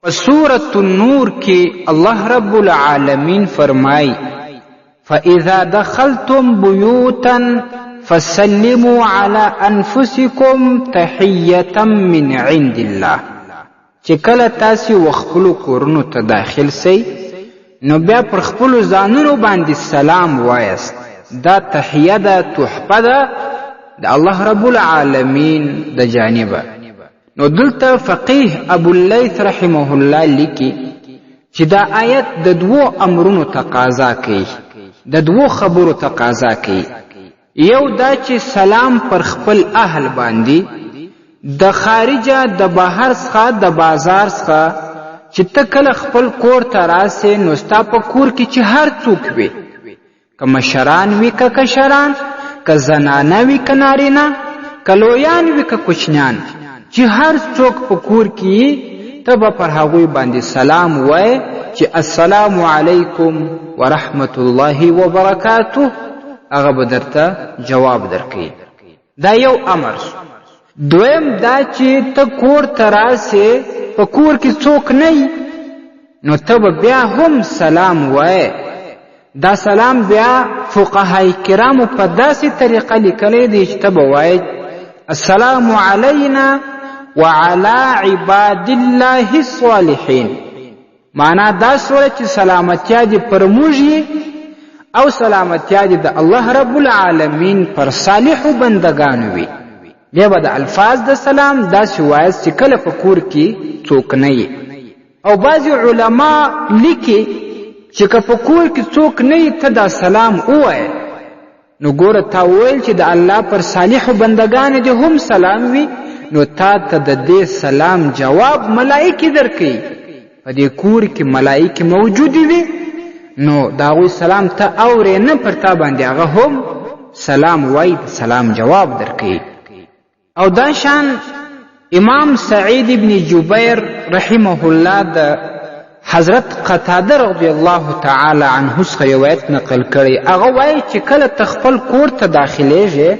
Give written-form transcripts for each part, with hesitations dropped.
سورة النور کې الله رب العالمین فرمای فَإِذَا دَخَلْتُمْ بُيُوتًا فَسَلِّمُوا عَلَى أَنفُسِكُمْ تَحِيَّةً مِّنْ عِنْدِ اللَّهِ چې کله تاسې وخپلو کورونو ته داخل سئ نو بیا پر خپلو ځانونو باندې سلام وایست. دا تحیه ده، تحفه ده د الله رب العالمین د جانبه. نو دلته فقیه ابواللیث رحمه الله لیکي چې دا آیت د دوو امرونو تقاضا کوي، د دوو خبرو تقاضا کوي. یو دا چې سلام پر خپل اهل باندې د خارجه د بهر څخه د بازار څخه چې ته کله خپل کور ته راسې نو ستا په کور کې چې هر څوک وي، که مشران وي که کشران، که زنانه وي که نارینه، که لویان وي که کوچنیان، چې هر څوک په کور کې ته به پر هغوی باندې سلام وایې چې السلام علیکم ورحمت الله وبرکاته. هغه به درته جواب درکوي. دا یو امر. دویم دا چې ته کور ته راسې په کور کې څوک نه نو ته به بیا هم سلام وایې. دا سلام بیا فقهای کرامو په داسې طریقه لیکلی دی چې ته به وایې السلام علینا وعلى عباد الله الصالحین. معنا دا سوره چې سلامتیا دې پر موږ او سلامتیا دې د الله رب العالمین پر صالحو بندگانو وي. بیا به د الفاظ د سلام داسې وایست چې کله په کور کې څوک نه او بعضې علما لیکي چې که په کور کې څوک نه ته دا سلام ووایې نو ګوره تا وویل چې د الله پر صالحو بندگانو دې هم سلام وي، نو تا ته د دې سلام جواب ملائکې درکوي. په دې کور کې ملائکې موجودې وي نو د هغوی سلام ته اورې نه، پر تا باندې هغه هم سلام وایي، د سلام جواب درکوي. او دا شان امام سعید ابن جبیر رحمه الله د حضرت قتاده رضی الله تعالی عنه څخه روایت نقل کړی. هغه وایي چې کله ته خپل کور ته داخلیږې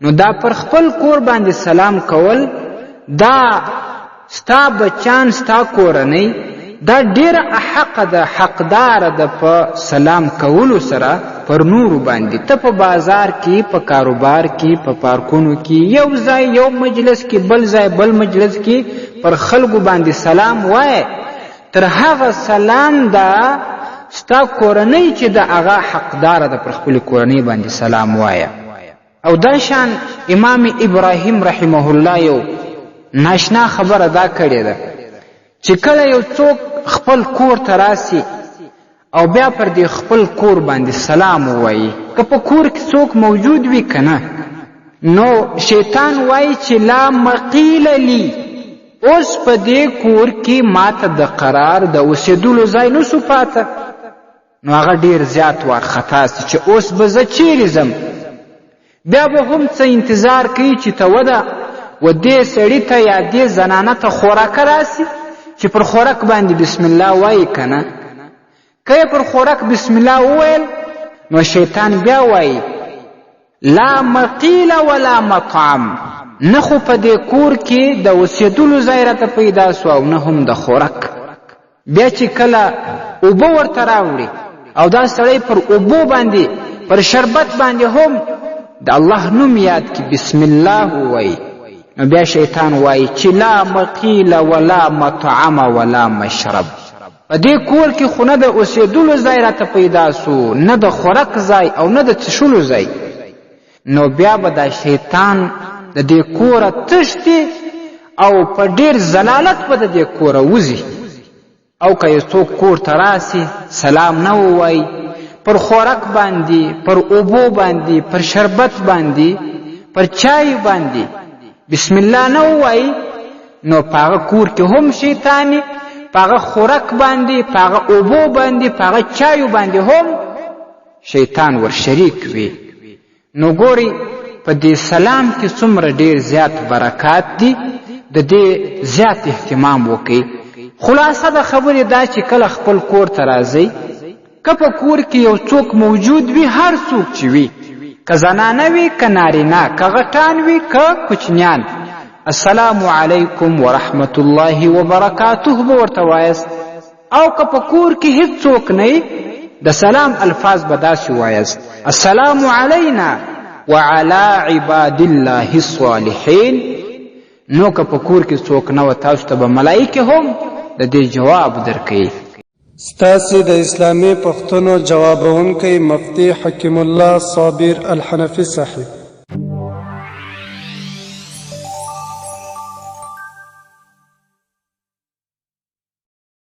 نو دا پر خپل کور باندې سلام کول، دا ستا بچان ستا کورنۍ دا ډیره احق ده، حقدار ده په سلام کولو سره پر نورو باندې. ته په بازار کې، په کاروبار کې، په پارکونو کې، یو ځای یو مجلس کې، بل ځای بل مجلس کې پر خلکو باندې سلام وایې. تر هغه سلام دا ستا کورنۍ چې د هغه حقدار ده پر خپل کورنۍ باندې سلام وایه. او دا شان امام ابراهیم رحمه الله یو ناشنا خبره دا کړې ده چې کله یو څوک خپل کور ته راسي او بیا پر دې خپل کور باندې سلام ووایي، که په کور کې څوک موجود وي که نه، نو شیطان وایي چې لا مقیل لی، اوس په دې کور کې ماته د قرار د اوسېدلو ځای نسو پاته. نو هغه ډېر زیات وارخطا سي چې اوس به زه چیرې ځم. بیا به هم څه انتظار کوي چې ته وده و دې سړي ته یا دې زنانه ته خوراکه راسي چې پر خوراک باندې بسم الله وایي که نه. که یې پر خوراک بسم الله وویل نو شیطان بیا وایي لا مقیل ولا مطعم، نه خو په دې کور کې د اوسېدلو ځای راته پیدا سو او نه هم د خوراک. بیا چې کله اوبه ورته راوړي او دا سړی پر اوبو باندې پر شربت باندې هم د الله نوم یاد کی بسم الله وایي، نو بیا شیطان وایي چې لا مقیل ولا مطعم ولا مشرب. په دې کور کې خو نه د اوسېدلو ځای راته پیدا سو، نه د خوراک ځای او نه د څښلو ځای. نو بیا به دا شیطان د دې کوره تښتي او په ډېر ضلالت به د دې کوره وځي. او که یو څوک کور ته راسي سلام نه ووایي، پر خوراک باندې، پر اوبو باندې، پر شربت باندې، پر چای باندې بسم الله نه ووایي، نو په هغه کور کې هم شیطاني، په هغه خوراک باندې، په هغه اوبو باندې، په هغه چایو باندې هم شیطان ورشریک وي. نو ګوري په دې سلام کې څومره ډېر زیات برکات دي، د دې زیات اهتمام وکړي. خلاصه د خبرې دا چې کله خپل کور ته راځئ، که په کور کې یو څوک موجود وي، هر څوک چې وي، که زنانه وي که نارینه، که غټان وي که کوچنیان، السلام علیکم ورحمت الله وبرکاته به ورته وایست. او که په کور کې هیڅوک نه د سلام الفاظ به داسې وایست: السلام علینا وعلى عباد الله الصالحین. نو که په کور کې څوک نه و تاسو ته به ملایکې هم د دې جواب درکوي. ستاسې د اسلامي پوښتنو جوابونکی مفتي حکیم الله صابر الحنفي صاحب.